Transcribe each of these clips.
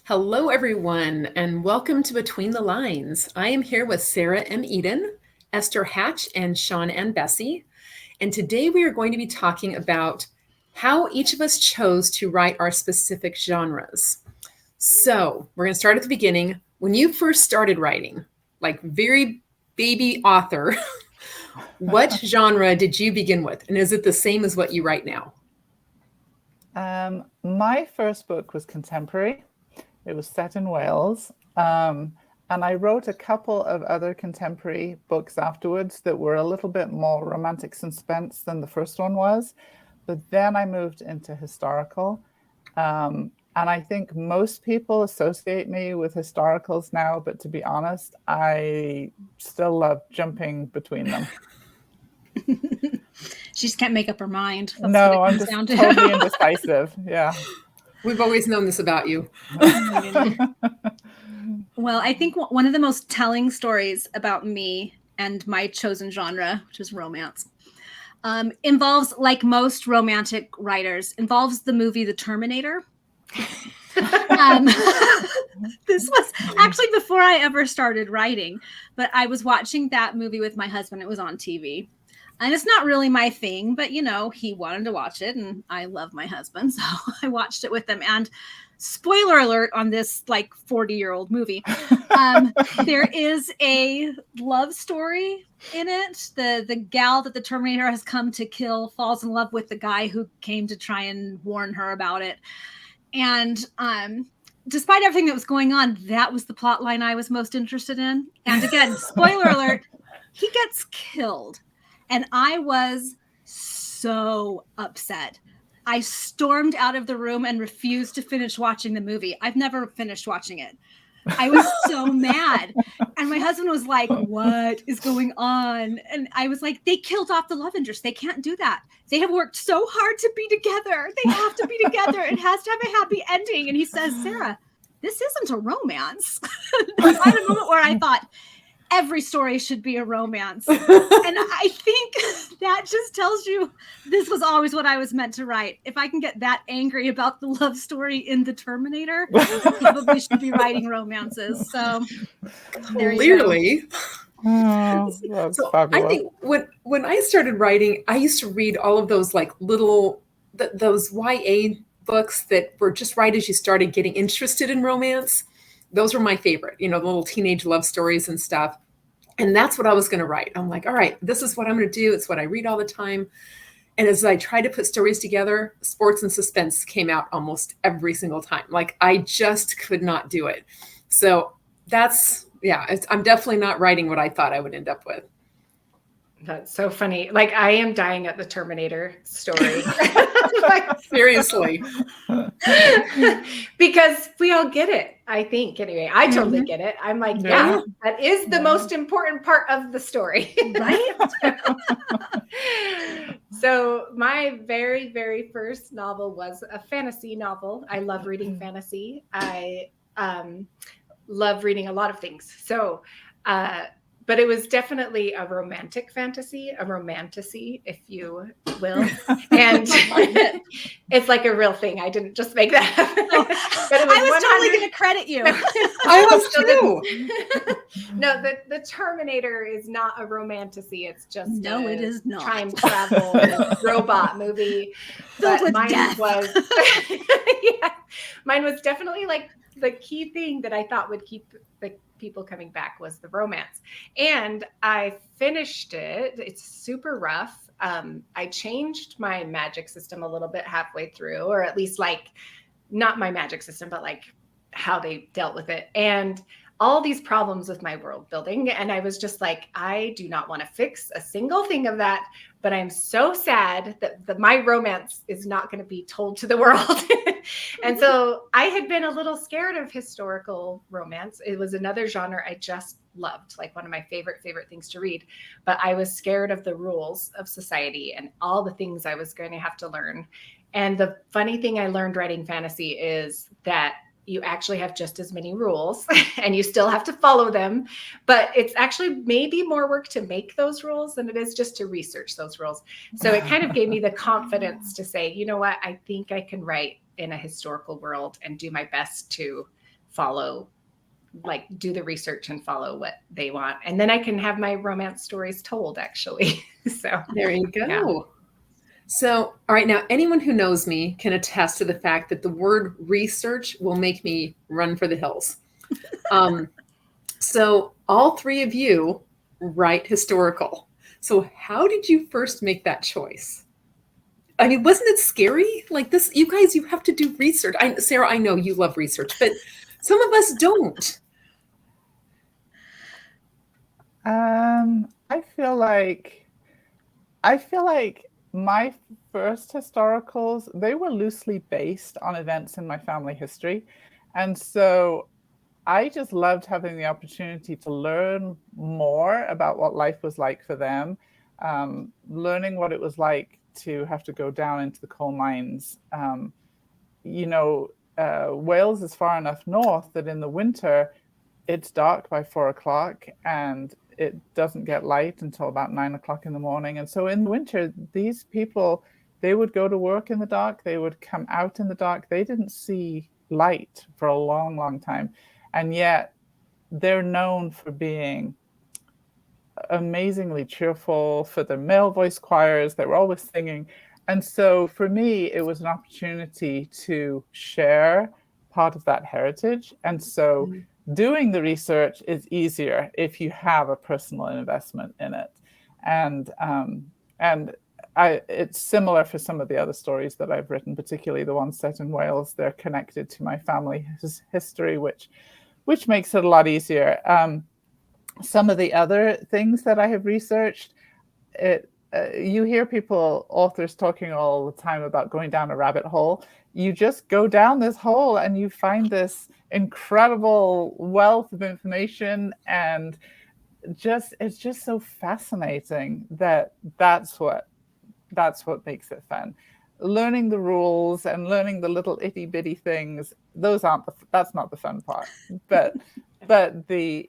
Hello, everyone, and welcome to Between the Lines. I am here with Sarah M. Eden, Esther Hatch, and Sean and Bessie. And today we are going to be talking about how each of us chose to write our specific genres. So we're going to start at the beginning. When you first started writing, like very baby author, what genre did you begin with? And is it the same as what you write now? My first book was contemporary. It was set in Wales. And I wrote a couple of other contemporary books afterwards that were a little bit more romantic suspense than the first one was. But then I moved into historical. And I think most people associate me with historicals now, but to be honest, I still love jumping between them. She just can't make up her mind. That's no, I'm just totally indecisive. Yeah. We've always known this about you. Well, I think one of the most telling stories about me and my chosen genre, which is romance, involves, like most romantic writers, involves the movie The Terminator. This was actually before I ever started writing, but I was watching that movie with my husband. It was on TV. And it's not really my thing, but, you know, he wanted to watch it and I love my husband. So I watched it with him. And spoiler alert on this like 40-year-old movie. There is a love story in it. The gal that the Terminator has come to kill falls in love with the guy who came to try and warn her about it. And despite everything that was going on, that was the plot line I was most interested in. And again, spoiler alert, he gets killed. And I was so upset. I stormed out of the room and refused to finish watching the movie. I've never finished watching it. I was so mad. And my husband was like, what is going on? And I was like, they killed off the love interest. They can't do that. They have worked so hard to be together. They have to be together. It has to have a happy ending. And he says, Sarah, this isn't a romance. I had a moment where I thought, every story should be a romance. And I think that just tells you this was always what I was meant to write. If I can get that angry about the love story in The Terminator, I probably should be writing romances. So clearly. That's so fabulous. I think when I started writing, I used to read all of those like little, those YA books that were just right as you started getting interested in romance. Those were my favorite, you know, the little teenage love stories and stuff. And that's what I was going to write. I'm like, all right, this is what I'm going to do. It's what I read all the time. And as I tried to put stories together, sports and suspense came out almost every single time. Like I just could not do it. So that's, I'm definitely not writing what I thought I would end up with. That's so funny. Like I am dying at the Terminator story. Like, seriously. Because we all get it, I think. Anyway, I totally get it. I'm like, yeah, that is the most important part of the story. Right? So my very, very first novel was a fantasy novel. I love reading fantasy. I love reading a lot of things. So, but it was definitely a romantic fantasy, a romantasy, if you will. And it's like a real thing. I didn't just make that happen. But it was I was totally going to credit you. I was too. No, the Terminator is not a romantasy. It's just it is not. Time travel robot movie. But mine was mine was definitely like the key thing that I thought would keep the people coming back was the romance. And I finished it. It's super rough. I changed my magic system a little bit halfway through, or at least like not my magic system, but like how they dealt with it. And all these problems with my world building. And I was just like, I do not want to fix a single thing of that, but I'm so sad that my romance is not going to be told to the world. And so I had been a little scared of historical romance. It was another genre I just loved, like one of my favorite things to read. But I was scared of the rules of society and all the things I was going to have to learn. And the funny thing I learned writing fantasy is that you actually have just as many rules and you still have to follow them, but it's actually maybe more work to make those rules than it is just to research those rules. So it kind of gave me the confidence to say, you know what, I think I can write in a historical world and do my best to follow, like do the research and follow what they want. And then I can have my romance stories told, actually. So There you go. Yeah. So, all right, now anyone who knows me can attest to the fact that the word research will make me run for the hills. So all three of you write historical. So how did you first make that choice? I mean, wasn't it scary? Like this, you guys, you have to do research. Sarah, I know you love research, but some of us don't. I feel like my first historicals, they were loosely based on events in my family history. And so I just loved having the opportunity to learn more about what life was like for them, learning what it was like to have to go down into the coal mines. Wales is far enough north that in the winter, it's dark by 4 o'clock and it doesn't get light until about 9 o'clock in the morning. And so in the winter, these people, they would go to work in the dark. They would come out in the dark. They didn't see light for a long, long time. And yet they're known for being amazingly cheerful, for their male voice choirs. They were always singing. And so for me, it was an opportunity to share part of that heritage. And so doing the research is easier if you have a personal investment in it. And it's similar for some of the other stories that I've written, particularly the ones set in Wales. They're connected to my family history, which makes it a lot easier. Some of the other things that I have researched, you hear authors talking all the time about going down a rabbit hole. You just go down this hole and you find this incredible wealth of information, and it's just so fascinating that's what makes it fun. Learning the rules and learning the little itty bitty things, that's not the fun part. But the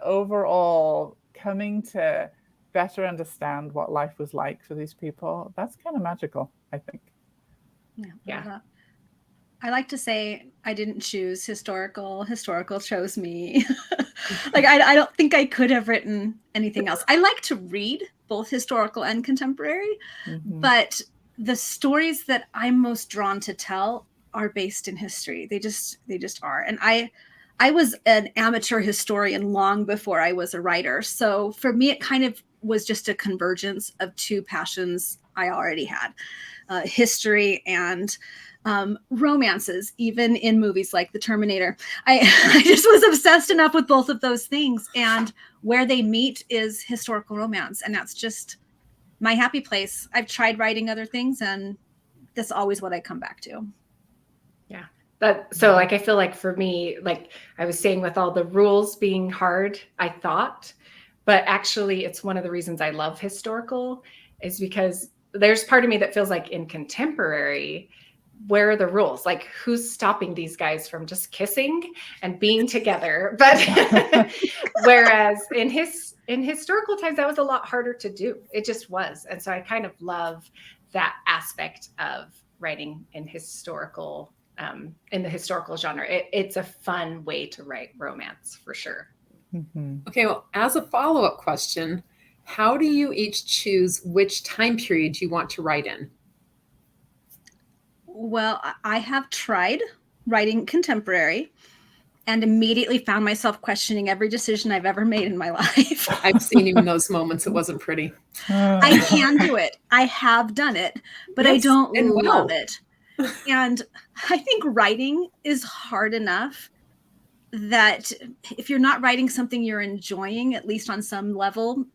overall coming to better understand what life was like for these people, that's kind of magical, I think. Yeah. I like to say I didn't choose historical chose me. Like I don't think I could have written anything else. I like to read both historical and contemporary, but the stories that I'm most drawn to tell are based in history. They just are. And I was an amateur historian long before I was a writer. So for me, it kind of was just a convergence of two passions I already had, history and romances, even in movies like The Terminator. I just was obsessed enough with both of those things. And where they meet is historical romance. And that's just my happy place. I've tried writing other things, and that's always what I come back to. Yeah. So like, I feel like for me, like I was saying, with all the rules being hard, I thought, but actually it's one of the reasons I love historical is because there's part of me that feels like in contemporary, where are the rules? Like, who's stopping these guys from just kissing and being together? But whereas in historical times, that was a lot harder to do. It just was. And so I kind of love that aspect of writing in historical, in the historical genre. It's a fun way to write romance for sure. Okay, well, as a follow-up question, how do you each choose which time period you want to write in? Well, I have tried writing contemporary and immediately found myself questioning every decision I've ever made in my life. I've seen you in those moments. It wasn't pretty. I can do it. I have done it, but Yes, I don't and love well. it. And I think writing is hard enough that if you're not writing something you're enjoying, at least on some level,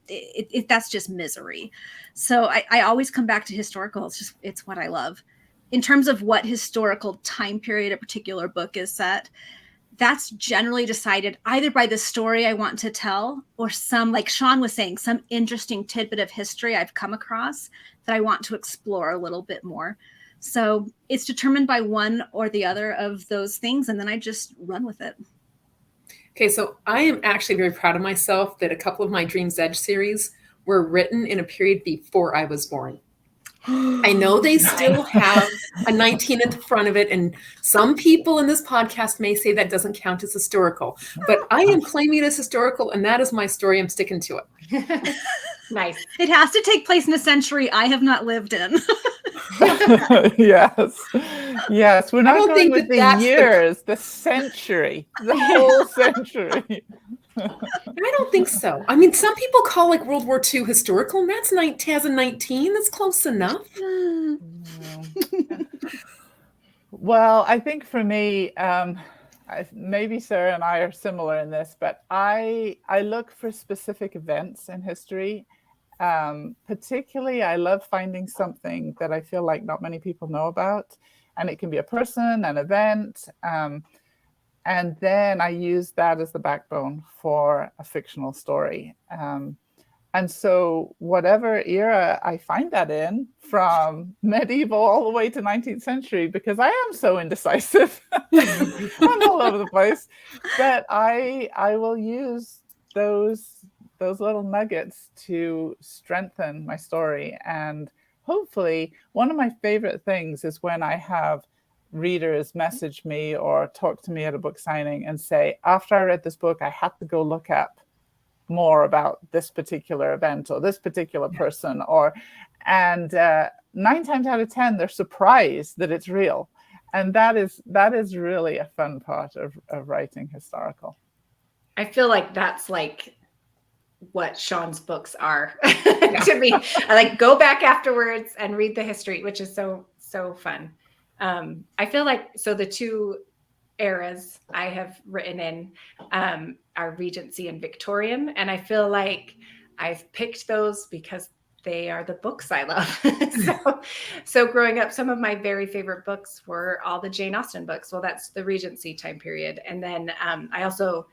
that's just misery. So I always come back to historical. It's what I love. In terms of what historical time period a particular book is set, that's generally decided either by the story I want to tell or some, like Sean was saying, some interesting tidbit of history I've come across that I want to explore a little bit more. So it's determined by one or the other of those things, and then I just run with it. Okay, so I am actually very proud of myself that a couple of my Dream's Edge series were written in a period before I was born. I know they still have a 19 at the front of it, and some people in this podcast may say that doesn't count as historical, but I am claiming it as historical, and that is my story. I'm sticking to it. Nice. It has to take place in a century I have not lived in. Yes. Yes. We're not don't going think with that that's the years, the century, the whole century. I don't think so. I mean, some people call like World War II historical, and that's 2019. That's close enough. Well, I think for me, maybe Sarah and I are similar in this, but I look for specific events in history. Particularly, I love finding something that I feel like not many people know about, and it can be a person, an event, and then I use that as the backbone for a fictional story. And so whatever era I find that in, from medieval all the way to 19th century, because I am so indecisive, I'm all over the place, that I will use those little nuggets to strengthen my story. And hopefully, one of my favorite things is when I have readers message me or talk to me at a book signing and say, after I read this book, I had to go look up more about this particular event or this particular person, and 9 times out of 10 they're surprised that it's real, and that is really a fun part of writing historical. I feel like that's like what Sean's books are to me. I like go back afterwards and read the history, which is so fun. I feel like the two eras I have written in are Regency and Victorian, and I feel like I've picked those because they are the books I love. so growing up, some of my very favorite books were all the Jane Austen books. Well, that's the Regency time period, and then I also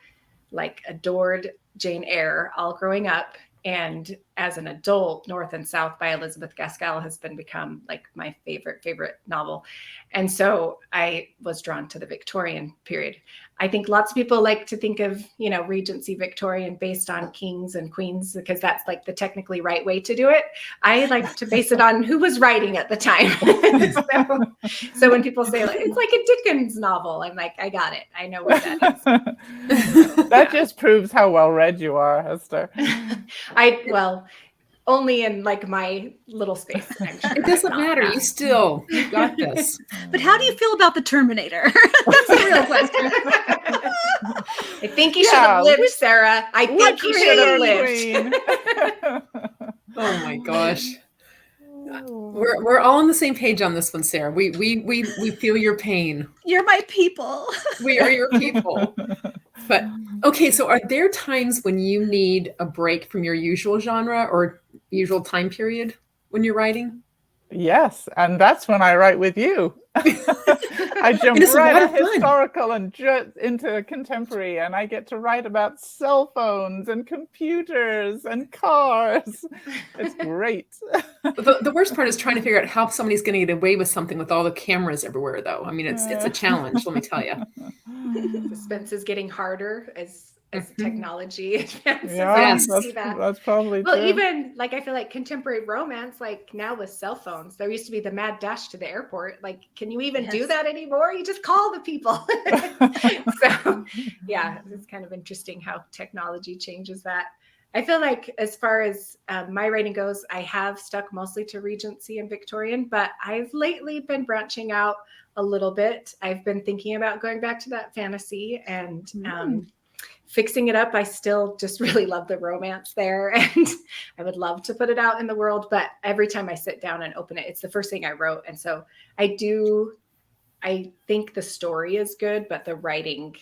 adored Jane Eyre all growing up. And as an adult, North and South by Elizabeth Gaskell has become like my favorite novel. And so I was drawn to the Victorian period. I think lots of people like to think of, Regency Victorian based on kings and queens, because that's like the technically right way to do it. I like to base it on who was writing at the time. so when people say it's like a Dickens novel, I'm like, I got it. I know what that is. That just proves how well read you are, Hester. Only in my little space. I'm sure. It doesn't matter. You got this. But how do you feel about the Terminator? That's a real question. I think he should have lived, Sarah. I think he should have lived. Oh my gosh. We're all on the same page on this one, Sarah. We feel your pain. You're my people. We are your people. But okay, so are there times when you need a break from your usual genre or usual time period when you're writing? Yes, and that's when I write with you. I jump right at historical and into contemporary, and I get to write about cell phones and computers and cars. It's great. The worst part is trying to figure out how somebody's going to get away with something with all the cameras everywhere, though. I mean, it's a challenge, let me tell you. Suspense is getting harder as technology advances. Yeah, that's probably true. Even I feel like contemporary romance, now with cell phones, there used to be the mad dash to the airport. Can you even do that anymore? You just call the people. So yeah, it's kind of interesting how technology changes that. I feel like as far as my writing goes, I have stuck mostly to Regency and Victorian, but I've lately been branching out a little bit. I've been thinking about going back to that fantasy and fixing it up. I still just really love the romance there, and I would love to put it out in the world, but every time I sit down and open it, it's the first thing I wrote. And so I think the story is good, but the writing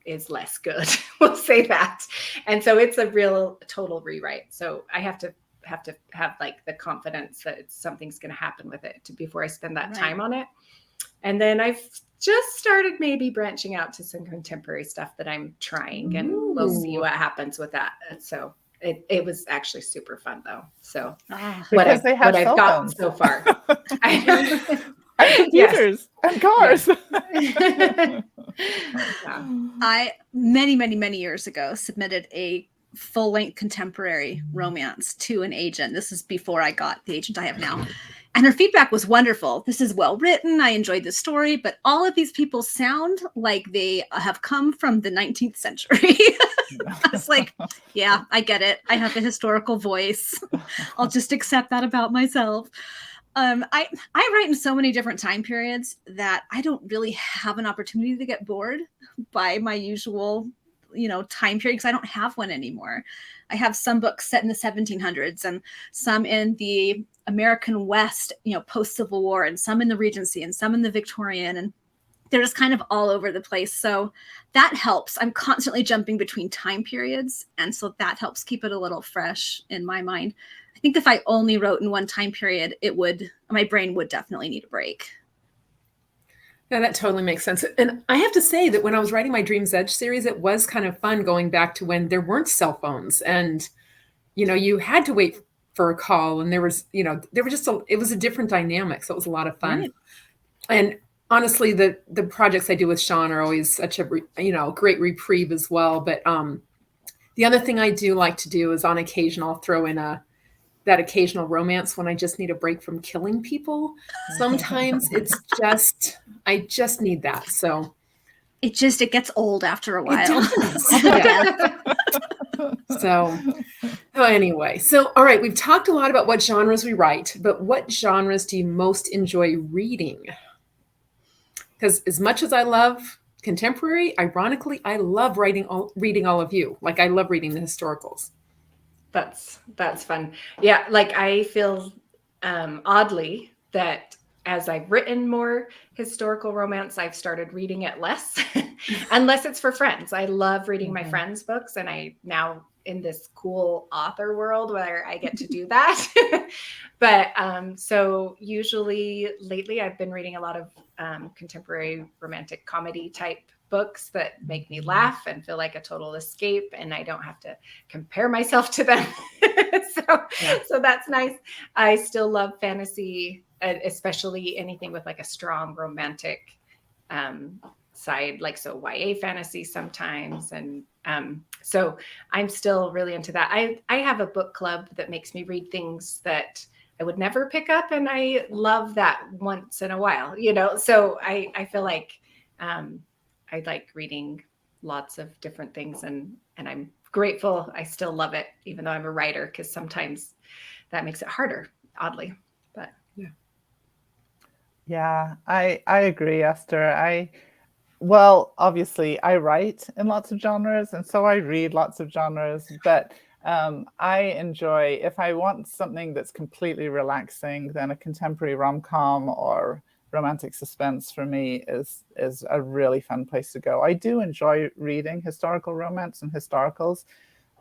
is less good. We'll say that. And so it's a real total rewrite. So I have to have the confidence that something's going to happen with it before I spend that time on it. And then I've just started maybe branching out to some contemporary stuff that I'm trying, and we'll see what happens with that. So it was actually super fun though. So what I've gotten so far. And computers and cars. I many years ago submitted a full-length contemporary romance to an agent. This is before I got the agent I have now. And her feedback was wonderful. This is well written. I enjoyed the story, but all of these people sound like they have come from the 19th century. I was like, yeah, I get it. I have a historical voice. I'll just accept that about myself. I write in so many different time periods that I don't really have an opportunity to get bored by my usual, time period, because I don't have one anymore. I have some books set in the 1700s and some in the American West, post-Civil War, and some in the Regency and some in the Victorian, and they're just kind of all over the place. So that helps. I'm constantly jumping between time periods, and so that helps keep it a little fresh in my mind. I think if I only wrote in one time period, my brain would definitely need a break. Yeah, that totally makes sense. And I have to say that when I was writing my Dream's Edge series, it was kind of fun going back to when there weren't cell phones and, you had to wait for a call, and there was it was a different dynamic. So it was a lot of fun. Right. And honestly, the projects I do with Sean are always such a, great reprieve as well. But the other thing I do like to do is on occasion, I'll throw in that occasional romance when I just need a break from killing people. Sometimes I just need that. So it gets old after a while. It does. So anyway, all right, we've talked a lot about what genres we write, but what genres do you most enjoy reading? Because as much as I love contemporary, ironically, I love reading all of you. Like I love reading the historicals. That's fun. Yeah, like I feel oddly that as I've written more historical romance, I've started reading it less, unless it's for friends. I love reading my friends' books, and I now in this cool author world where I get to do that. But so usually lately I've been reading a lot of contemporary romantic comedy type books that make me laugh and feel like a total escape, and I don't have to compare myself to them. So that's nice. I still love fantasy, especially anything with like a strong romantic side, like so YA fantasy sometimes. And so I'm still really into that. I have a book club that makes me read things that I would never pick up, and I love that once in a while, so I feel like I like reading lots of different things, and I'm grateful. I still love it, even though I'm a writer, because sometimes that makes it harder, oddly. But yeah, I agree, Esther. Obviously I write in lots of genres, and so I read lots of genres, but I enjoy, if I want something that's completely relaxing, then a contemporary rom-com or romantic suspense for me is a really fun place to go. I do enjoy reading historical romance and historicals,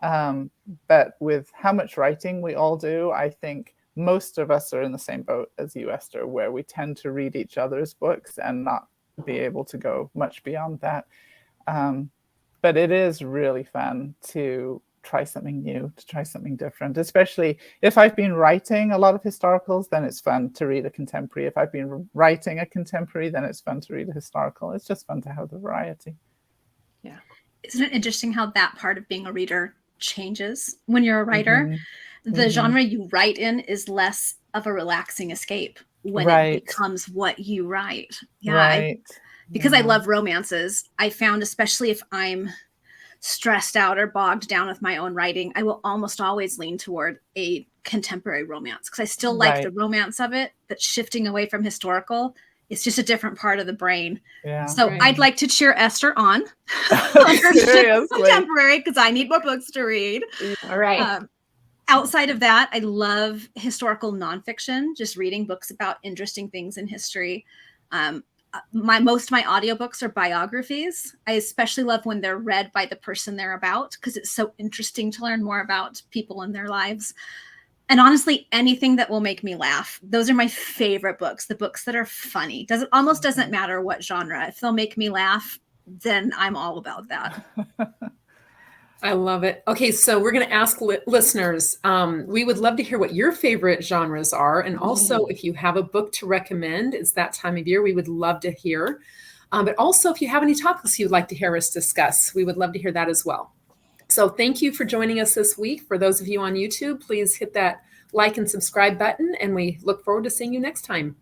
but with how much writing we all do, I think most of us are in the same boat as you, Esther, where we tend to read each other's books and not be able to go much beyond that. But it is really fun to try something new, to try something different, especially if I've been writing a lot of historicals, then it's fun to read a contemporary. If I've been writing a contemporary, then it's fun to read a historical. It's just fun to have the variety. Yeah. Isn't it interesting how that part of being a reader changes when you're a writer? The genre you write in is less of a relaxing escape when it becomes what you write. Yeah. Because I love romances, I found, especially if I'm stressed out or bogged down with my own writing, I will almost always lean toward a contemporary romance because I still like the romance of it, but shifting away from historical, it's just a different part of the brain. Yeah. So I'd like to cheer Esther on her shift contemporary because I need more books to read. All right. Outside of that, I love historical nonfiction, just reading books about interesting things in history. Most of my audiobooks are biographies. I especially love when they're read by the person they're about because it's so interesting to learn more about people and their lives. And honestly, anything that will make me laugh. Those are my favorite books, the books that are funny. Almost doesn't matter what genre. If they'll make me laugh, then I'm all about that. I love it. Okay, so we're going to ask listeners. We would love to hear what your favorite genres are. And also, if you have a book to recommend, it's that time of year, we would love to hear. But also, if you have any topics you'd like to hear us discuss, we would love to hear that as well. So thank you for joining us this week. For those of you on YouTube, please hit that like and subscribe button, and we look forward to seeing you next time.